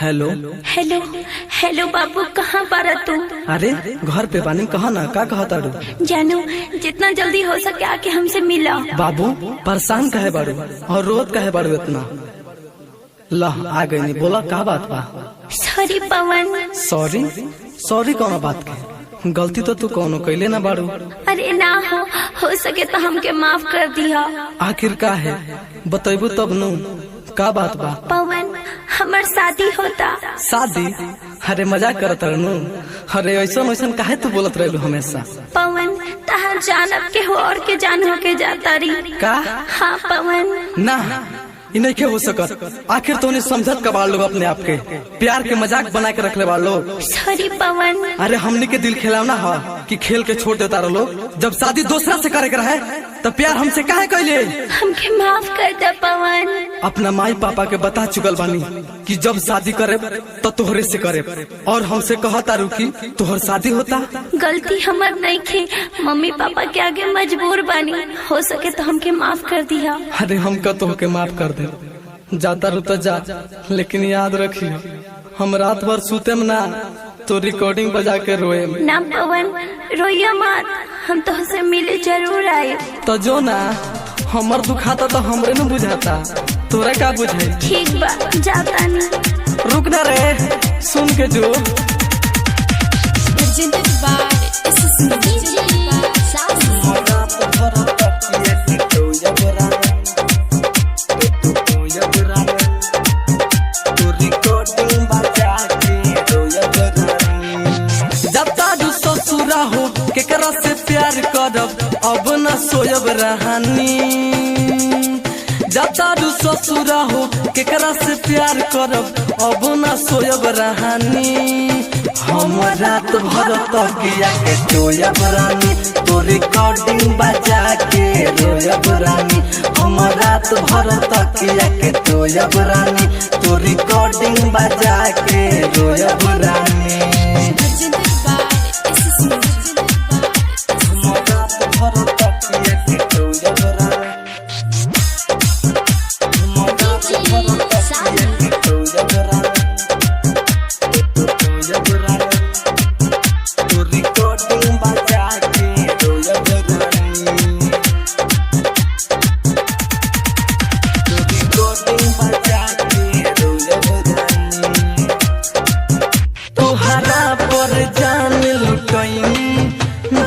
Hello hello hello बाबू, कहाँ पर तू? अरे घर पे बानी, कहा ना का कहा तारू? जानू जितना जल्दी हो सके आके हमसे मिला। बाबू परेशान कहे बारू और रोत कहे बारू इतना? ला आ गई नहीं, बोला का बात बा? सॉरी पवन। सॉरी सॉरी कौन बात के? गलती तो तू कौनो कैले ना बारू। अरे ना हो सके तो हमके माफ कर दिया। आखिर का है बतेबू तब नू, का बात बा? पवन हमार शादी होता। शादी? अरे मजाक करत रहनू। अरे ऐसा वैसा काहे तू बोलत रहलू हमेशा? पवन तहार जानब के हो और के जान हो के जाता रही का? हाँ पवन। ना इ नहीं के हो सकत। आखिर तो नहीं समझत का बार लोग अपने आप के प्यार के मजाक बना के रखले बार लोग। सॉरी पवन। अरे हमने के दिल खिलावना हा कि खेल के छोड़ देता रहो लोग। जब शादी दूसरा से करे रहे तब प्यार हमसे काहे कैले? हमके माफ कर दे पवन। अपना माई पापा के बता चुकल बानी कि जब शादी करे तो तोहरे से करे, और हमसे कहा तारू की तोहर शादी होता। गलती हमार नहीं थी, मम्मी पापा के आगे मजबूर बानी। हो सके तो हमके माफ कर दिया। अरे हम का तोहके माफ कर दे, जाता रू तो जा, लेकिन याद रखियो हम रात भर सूते में ना तो रिकॉर्डिंग बजा के रोए। ना पवन रोइया मत, हम तो से मिले जरूर आए। तो जो ना हमर दुखाता तो हमरे न बुझाता, तोरा का बुझे? ठीक बा जाता नहीं। रुक ना रे, सुन के जो केकरा से प्यार करब अब न सोयब रहानी। जाता रू ससुरा हो केकरा से प्यार करब अब न सोयब रहानी। हम रात भर तकिया के सोयब रानी, तो रिकॉर्डिंग बजा के रोयब रानी। हम रात भर तकिया के सोयब रानी, तो रिकॉर्डिंग बजा के रोयब रानी।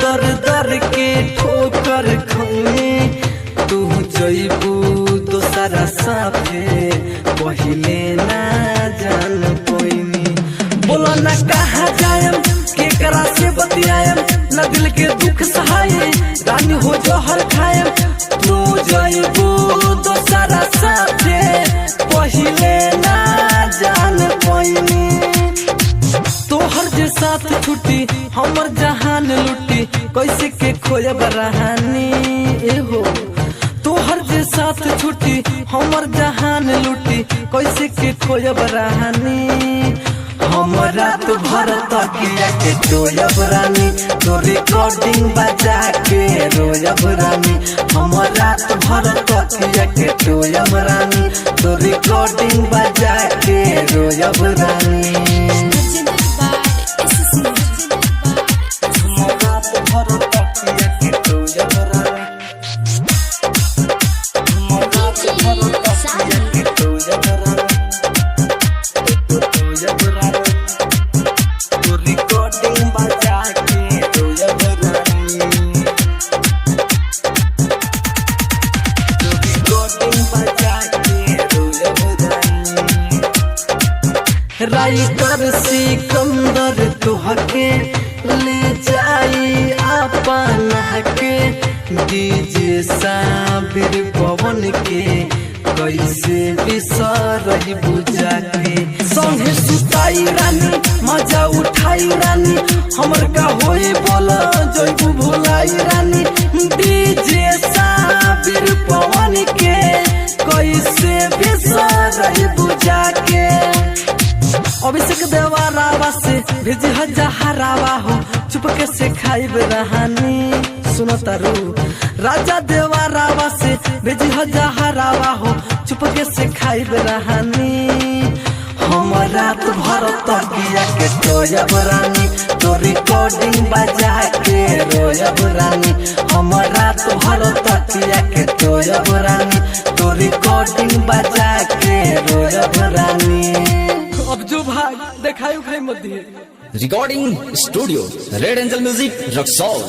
दर दर के ठोकर खैनी, तू जइबू दोसरा साथे पहिले ना जान कोइनी। बोला ना कहा जायम केकरा से बतियायम, ना दिल के दुख सहाये रानी हो जहर खायम। तू जइबू दोसरा साथे पहिले ना जान कोइनी। तोहर जे साथ छुट्टी हमर जहान लुटी, कैसे के खोयब रहानी। एहो तोहर जे साथ छुट्टी हमर जहान लुटी, कैसे के खोयब रहानी। हम रात भर तकिया के सोयब रानी, तो रिकॉर्डिंग बजा के रोयब रानी। हम रात भर तकिया के सोयब रानी, तो रिकॉर्डिंग बजा के रोयब रानी। राइटर सिकंदर तुहके ले जाई अपन के, डीजे साबिर पवन के कैसे बिसरही बुझा के। संगे सुताई रानी मजा उठाई रानी, हमर का होई बोला जइबू भुलाई रानी। डीजे साबिर पवन के कैसे बिसरही बुझा के। अभिषेक देवरावा से भेज हजारावा हो, चुपके से खाइब रहानी। सुनो तारू राजा देवरावा से भेज हजारावा हो, चुपके से खाइब रहानी। हम हम रात भर तकिया के सोयब रानी, तो रिकॉर्डिंग बजा के रोयब रानी। हम रात भर तकिया के सोयब रानी, तो रिकॉर्डिंग बजा के रोयब रानी। अब जो भाई देखाई उखाई मत दिए। Recording studio red angel music Raxaul.